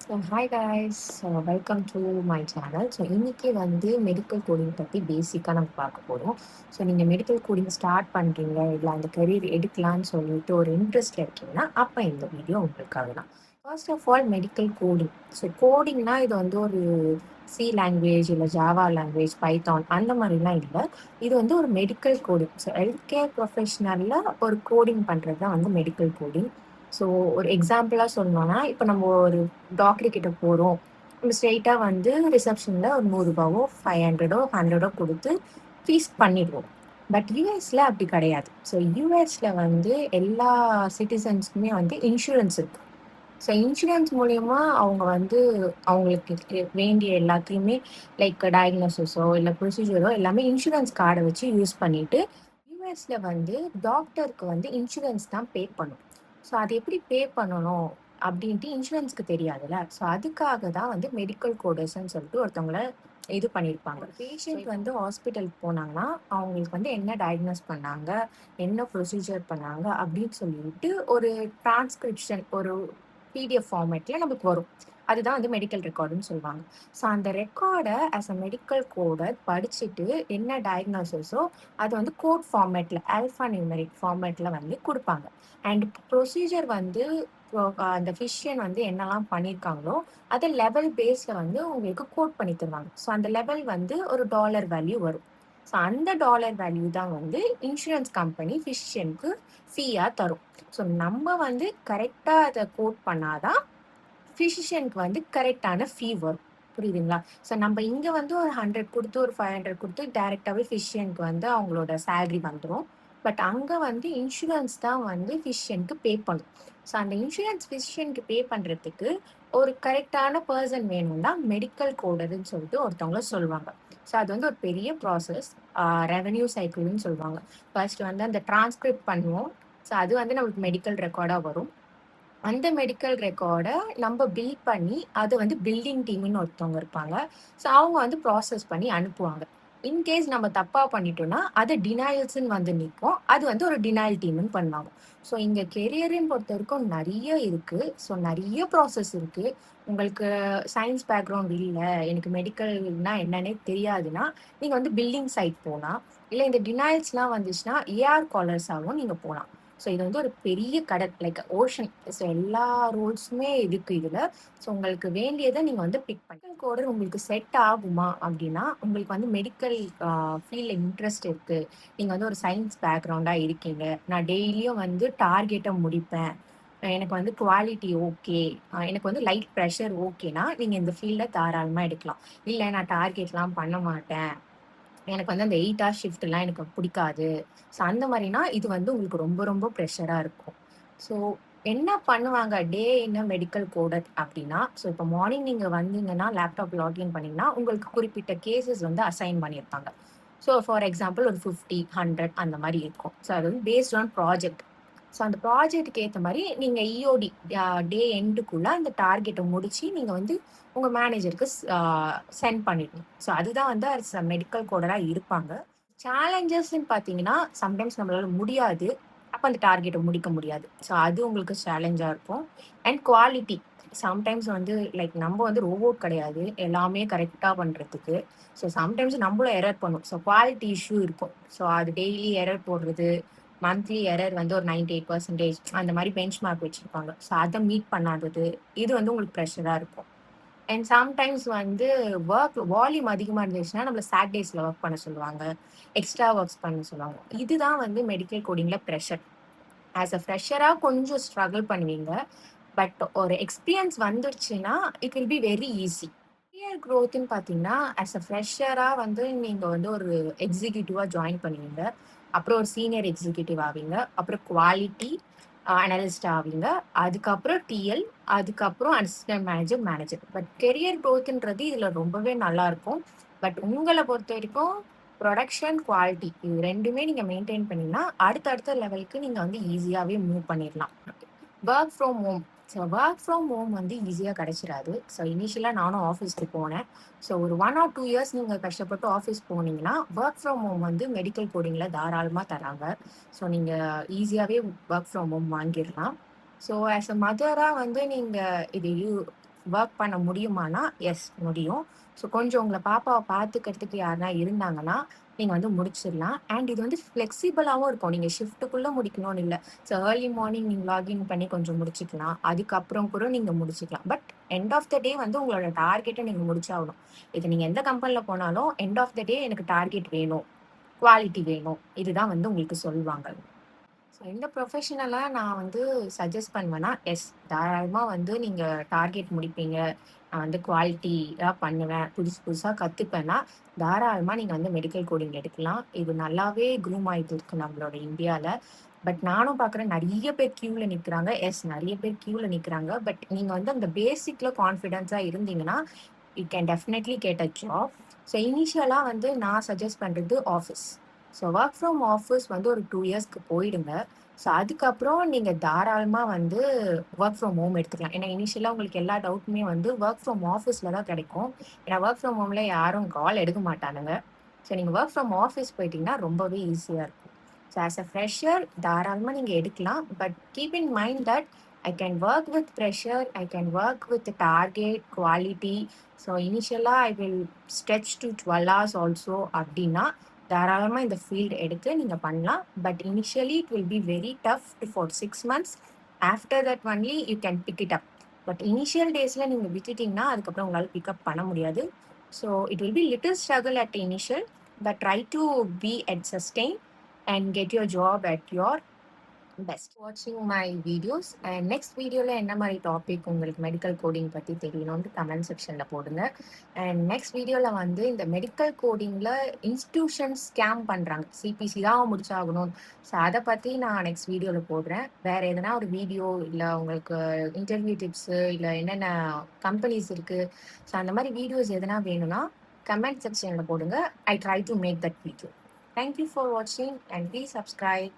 Hi guys, welcome to my channel. இன்னைக்கு medical coding பற்றி பேசிக்காக நம்ம பார்க்க போகிறோம். நீங்கள் மெடிக்கல் கோடிங் ஸ்டார்ட் பண்ணுறீங்க, இல்லை அந்த கரியர் எடுக்கலான்னு சொல்லிட்டு ஒரு இன்ட்ரெஸ்ட் இருக்கீங்கன்னா அப்போ இந்த வீடியோ உங்களுக்காக தான். First of all, medical coding. கோடிங்னா இது ஒரு சி லாங்குவேஜ், இல்லை ஜாவா லாங்குவேஜ், பைத்தான் அந்த மாதிரிலாம் இல்லை. இது ஒரு மெடிக்கல் கோடிங். ஹெல்த் கேர் ப்ரொஃபஷனலில் ஒரு கோடிங் பண்ணுறது தான் மெடிக்கல் கோடிங். ஸோ ஒரு எக்ஸாம்பிளாக சொல்லணும்னா, இப்போ நம்ம ஒரு டாக்டர் கிட்ட போகிறோம். நம்ம ஸ்ட்ரெயிட்டாக ரிசப்ஷனில் ஒரு ₹100 500 100 கொடுத்து ஃபீஸ் பண்ணிடுவோம். பட் யூஎஸில் அப்படி கிடையாது. யூஎஸில் எல்லா சிட்டிசன்ஸ்க்குமே இன்சூரன்ஸ் இருக்கு. இன்சூரன்ஸ் மூலயமா அவங்க அவங்களுக்கு வேண்டிய எல்லாத்தையுமே லைக் டயக்னோசிஸோ இல்லை ப்ரொசீஜரோ எல்லாமே இன்சூரன்ஸ் கார்டை வச்சு யூஸ் பண்ணிட்டு யூஎஸில் டாக்டருக்கு இன்சூரன்ஸ் தான் பே பண்ணும். அது எப்படி பே பண்ணணும் அப்படின்ட்டு இன்சூரன்ஸ்க்கு தெரியாதுல்ல. அதுக்காக தான் மெடிக்கல் கோடர்ஸ்ன்னு சொல்லிட்டு ஒருத்தவங்கள இது பண்ணியிருப்பாங்க. பேஷண்ட் ஹாஸ்பிட்டலுக்கு போனாங்கன்னா அவங்களுக்கு என்ன டயக்னோஸ் பண்ணாங்க, என்ன ப்ரொசீஜர் பண்ணாங்க அப்படின்னு சொல்லிட்டு ஒரு டிரான்ஸ்கிரிப்ஷன், ஒரு பிடிஎஃப் ஃபார்மேட்டில் நமக்கு வரும். அதுதான் மெடிக்கல் ரெக்கார்டுன்னு சொல்லுவாங்க. அந்த ரெக்கார்டை ஆஸ் அ மெடிக்கல் கோடர் படிச்சுட்டு என்ன டயக்னோசிஸோ அது கோட் ஃபார்மேட்டில், ஆல்ஃபா நியூமெரிக் ஃபார்மேட்டில் கொடுப்பாங்க. அண்ட் ப்ரொசீஜர் அந்த ஃபிஷியன் என்னெல்லாம் பண்ணியிருக்காங்களோ அதை லெவல் பேஸில் உங்களுக்கு கோட் பண்ணி தருவாங்க. அந்த லெவல் ஒரு டாலர் வேல்யூ வரும். அந்த டாலர் வேல்யூ தான் இன்சூரன்ஸ் கம்பெனி ஃபிஷியனுக்கு ஃபீயாக தரும். நம்ம கரெக்டாக அதை கோட் பண்ணாதான் ஃபிசிஷியனுக்கு கரெக்டான ஃபீ வரும். புரியுதுங்களா? நம்ம இங்கே ஒரு 100 கொடுத்து ஒரு 500 கொடுத்து டைரெக்டாகவே ஃபிஷியனுக்கு அவங்களோட சேலரி வந்துடும். பட் அங்கே இன்சூரன்ஸ் தான் ஃபிஷியனுக்கு பே பண்ணும். அந்த இன்சூரன்ஸ் ஃபிஷியனுக்கு பே பண்ணுறதுக்கு ஒரு கரெக்டான பர்சன் வேணும்னா மெடிக்கல் கோடர்னு சொல்லிட்டு ஒருத்தவங்கள சொல்லுவாங்க. அது ஒரு பெரிய ப்ராசஸ், ரெவென்யூ சைக்கிள்னு சொல்லுவாங்க. ஃபர்ஸ்ட் அந்த டிரான்ஸ்கிரிப்ட் பண்ணுவோம். அது நம்மளுக்கு மெடிக்கல் ரெக்கார்டாக வரும். அந்த மெடிக்கல் ரெக்கார்டை நம்ம பில் பண்ணி அது பில்டிங் டீம்னு ஒருத்தவங்க இருப்பாங்க. அவங்க ப்ராசஸ் பண்ணி அனுப்புவாங்க. இன்கேஸ் நம்ம தப்பாக பண்ணிட்டோம்னா அது டினாயல்ஸ்ன்னு நிற்கும். அது ஒரு டினாயல் டீம்னு பண்ணுவாங்க. இங்கே கெரியரின்னு பொறுத்த வரைக்கும் நிறைய இருக்குது. நிறைய ப்ராசஸ் இருக்குது. உங்களுக்கு சயின்ஸ் பேக்ரவுண்ட் இல்லை, எனக்கு மெடிக்கல்னா என்னன்னே தெரியாதுன்னா நீங்கள் பில்டிங் சைட் போகலாம். இல்லை இந்த டினாயல்ஸ்லாம் வந்துச்சுன்னா ஏஆர் காலர்ஸாகவும் நீங்கள் போகலாம். இது ஒரு பெரிய கடல், லைக் ஓஷன். எல்லா ரோல்ஸுமே இருக்கு இதில். உங்களுக்கு வேண்டியதை நீங்கள் பிக் பண்ணி கோடர் உங்களுக்கு செட் ஆகுமா அப்படின்னா, உங்களுக்கு மெடிக்கல் ஃபீல்டில் இன்ட்ரெஸ்ட் இருக்குது, நீங்கள் ஒரு சயின்ஸ் பேக்ரவுண்டாக இருக்கீங்க, நான் டெய்லியும் டார்கெட்டை முடிப்பேன், எனக்கு குவாலிட்டி ஓகே, எனக்கு லைட் ப்ரெஷர் ஓகேனா நீங்கள் இந்த ஃபீல்டை தாராளமாக எடுக்கலாம். இல்லை நான் டார்கெட்லாம் பண்ண மாட்டேன், எனக்கு அந்த 8 hour ஷிஃப்ட்லாம் எனக்கு பிடிக்காது, அந்த மாதிரினா இது உங்களுக்கு ரொம்ப ரொம்ப ப்ரெஷராக இருக்கும். என்ன பண்ணுவாங்க டே என்ன மெடிக்கல் கோடர் அப்படின்னா, இப்போ மார்னிங் நீங்கள் வந்தீங்கன்னா லேப்டாப் லாகின் பண்ணிங்கன்னா உங்களுக்கு குறிப்பிட்ட கேசஸ் அசைன் பண்ணியிருப்பாங்க. ஃபார் எக்ஸாம்பிள் ஒரு 50 100 அந்த மாதிரி இருக்கும். அது பேஸ்ட் ஆன் ப்ராஜெக்ட். அந்த ப்ராஜெக்ட்டுக்கு ஏற்ற மாதிரி நீங்கள் இஓடி டே எண்டுக்குள்ளே அந்த டார்கெட்டை முடித்து நீங்கள் உங்கள் மேனேஜருக்கு சென்ட் பண்ணிடணும். அதுதான் மெடிக்கல் கோடராக இருப்பாங்க. சேலஞ்சஸ்ன்னு பார்த்தீங்கன்னா, சம்டைம்ஸ் நம்மளால முடியாது, அப்போ அந்த டார்கெட்டை முடிக்க முடியாது. அது உங்களுக்கு சேலஞ்சாக இருக்கும். அண்ட் குவாலிட்டி, சம்டைம்ஸ் லைக் நம்ம ரோபோட் கிடையாது எல்லாமே கரெக்டாக பண்ணுறதுக்கு. சம்டைம்ஸ் நம்மளும் எரர் பண்ணும். குவாலிட்டி இஷ்யூ இருக்கும். அது டெய்லி எரர் போடுறது, மந்த்லி எரர் ஒரு 98% அந்த மாதிரி பெஞ்ச் மார்க் வச்சுருப்பாங்க. அதை மீட் பண்ணாதது இது உங்களுக்கு ப்ரெஷராக இருக்கும். அண்ட் சம்டைம்ஸ் ஒர்க் வால்யூம் அதிகமாக இருந்துச்சுன்னா நம்மள சாட்டர்டேஸில் ஒர்க் பண்ண சொல்லுவாங்க, எக்ஸ்ட்ரா ஒர்க்ஸ் பண்ண சொல்லுவாங்க. இதுதான் மெடிக்கல் கோடிங்கில் ப்ரெஷர். ஆஸ் அ ஃப்ரெஷராக கொஞ்சம் ஸ்ட்ரகிள் பண்ணுவீங்க. பட் ஒரு எக்ஸ்பீரியன்ஸ் வந்துருச்சுன்னா it will be very easy. Career க்ரோத்துன்னு பார்த்தீங்கன்னா, ஆஸ் அ ஃப்ரெஷராக நீங்கள் ஒரு எக்ஸிக்யூட்டிவாக ஜாயின் பண்ணுவீங்க. அப்புறம் ஒரு சீனியர் எக்ஸிக்யூட்டிவ் ஆவீங்க. அப்புறம் குவாலிட்டி அனலிஸ்ட் ஆவீங்க. அதுக்கப்புறம் டிஎல், அதுக்கப்புறம் assistant manager, manager. But career க்ரோத்துன்றது இதில் ரொம்பவே நல்லாயிருக்கும். பட் உங்களை பொறுத்த வரைக்கும் ப்ரொடக்ஷன், குவாலிட்டி இது ரெண்டுமே நீங்கள் மெயின்டைன் பண்ணிங்கன்னா அடுத்தடுத்த லெவலுக்கு நீங்கள் ஈஸியாகவே மூவ் பண்ணிடலாம். Work from home. Work from home ஈஸியாக கிடைச்சிடாது. இனிஷியலாக நானும் ஆஃபீஸ்க்கு போனேன். ஒரு 1 or 2 years நீங்கள் கஷ்டப்பட்டு ஆஃபீஸ் போனீங்கன்னா ஒர்க் ஃப்ரம் ஹோம் மெடிக்கல் கோடிங்கில் தாராளமாக தராங்க. நீங்கள் ஈஸியாகவே ஒர்க் ஃப்ரம் ஹோம் வாங்கிடலாம். ஆஸ் அ மதராக நீங்கள் இது ஒர்க் பண்ண முடியுமானா எஸ் முடியும். ஸோ கொஞ்சம் உங்களை பாப்பாவை பார்த்துக்கிறதுக்கு யாருனா இருந்தாங்கன்னா நீங்கள் வந்து முடிச்சிடலாம். அண்ட் இது வந்து ஃப்ளெக்சிபிளாகவும் இருக்கும். நீங்கள் ஷிஃப்ட்டுக்குள்ளே முடிக்கணும்னு இல்லை. ஸோ ஏர்லி மார்னிங் நீங்கள் லாகின் பண்ணி கொஞ்சம் முடிச்சுக்கலாம். அதுக்கப்புறம் கூட நீங்கள் முடிச்சுக்கலாம். பட் எண்ட் ஆஃப் த டே வந்து உங்களோட டார்கெட்டை நீங்கள் முடிச்சாகணும். இது நீங்கள் எந்த கம்பெனியில் போனாலும் எண்ட் ஆஃப் த டே எனக்கு டார்கெட் வேணும், குவாலிட்டி வேணும், இதுதான் வந்து உங்களுக்கு சொல்லுவாங்க. ஸோ இந்த ப்ரொஃபஷனலாக நான் வந்து சஜஸ்ட் பண்ணுவேன்னா எஸ் தாராளமாக வந்து நீங்கள் டார்கெட் முடிப்பீங்க. நான் வந்து குவாலிட்டியாக பண்ணுவேன், புதுசு புதுசாக கற்றுப்பேன்னா தாராளமாக நீங்கள் வந்து மெடிக்கல் கோடிங் எடுக்கலாம். இது நல்லாவே க்ரூம் ஆகிட்டு இருக்கு நம்மளோட இந்தியாவில். பட் நானும் பார்க்குறேன் நிறைய பேர் க்யூவில் நிற்கிறாங்க. எஸ் நிறைய பேர் க்யூவில் நிற்கிறாங்க. பட் நீங்கள் வந்து அந்த பேசிக்கில் கான்ஃபிடென்ஸாக இருந்தீங்கன்னா you can definitely get a job. So இனிஷியலாக வந்து நான் சஜஸ்ட் பண்ணுறது office. So work from office வந்து ஒரு 2 இயர்ஸ்க்கு போயிடுங்க. ஸோ அதுக்கப்புறம் நீங்கள் தாராளமாக வந்து ஒர்க் ஃப்ரம் ஹோம் எடுத்துக்கலாம். ஏன்னா இனிஷியலாக உங்களுக்கு எல்லா டவுட்டுமே வந்து ஒர்க் ஃப்ரம் ஆஃபீஸில் தான் கிடைக்கும். ஏன்னா ஒர்க் ஃப்ரம் ஹோமில் யாரும் கால் எடுக்க மாட்டானுங்க. ஸோ நீங்கள் ஒர்க் ஃப்ரம் ஆஃபீஸ் போயிட்டீங்கன்னா ரொம்பவே ஈஸியாக இருக்கும். ஸோ ஆஸ் அ ஃப்ரெஷர் தாராளமாக நீங்கள் எடுக்கலாம். But keep in mind that I can work with pressure, I can work with target quality. So இனிஷியலாக I will stretch to 12 hours also அப்படின்னா தாராளமாக இந்த ஃபீல்டு எடுத்து நீங்கள் பண்ணலாம். But initially it will be very tough for 6 months. After that only you can pick it up. But initial டேஸில் நீங்கள் விட்டுட்டிங்கன்னா அதுக்கப்புறம் உங்களால் பிக்கப் பண்ண முடியாது. So it will be little struggle at initial, but try to be at sustain and get your job at your best. வாட்சிங் my videos. And next வீடியோவில் என்ன மாதிரி டாபிக் உங்களுக்கு மெடிக்கல் கோடிங் பற்றி தெரியணும்னு கமெண்ட் செக்ஷனில் போடுங்க. அண்ட் நெக்ஸ்ட் வீடியோவில் வந்து இந்த மெடிக்கல் கோடிங்கில் இன்ஸ்டிடியூஷன்ஸ் ஸ்கேம் பண்ணுறாங்க, சிபிசி தான் முடிச்சாகணும். ஸோ அதை பற்றி நான் நெக்ஸ்ட் வீடியோவில் போடுறேன். வேறு எதனா ஒரு வீடியோ இல்லை உங்களுக்கு இன்டர்வியூ டிப்ஸு இல்லை என்னென்ன கம்பெனிஸ் இருக்குது, ஸோ அந்த மாதிரி வீடியோஸ் எதனா வேணும்னா கமெண்ட் செக்ஷனில் போடுங்க. I try to make that video. Thank you for வாட்சிங் அண்ட் ப்ளீஸ் சப்ஸ்கிரைப்.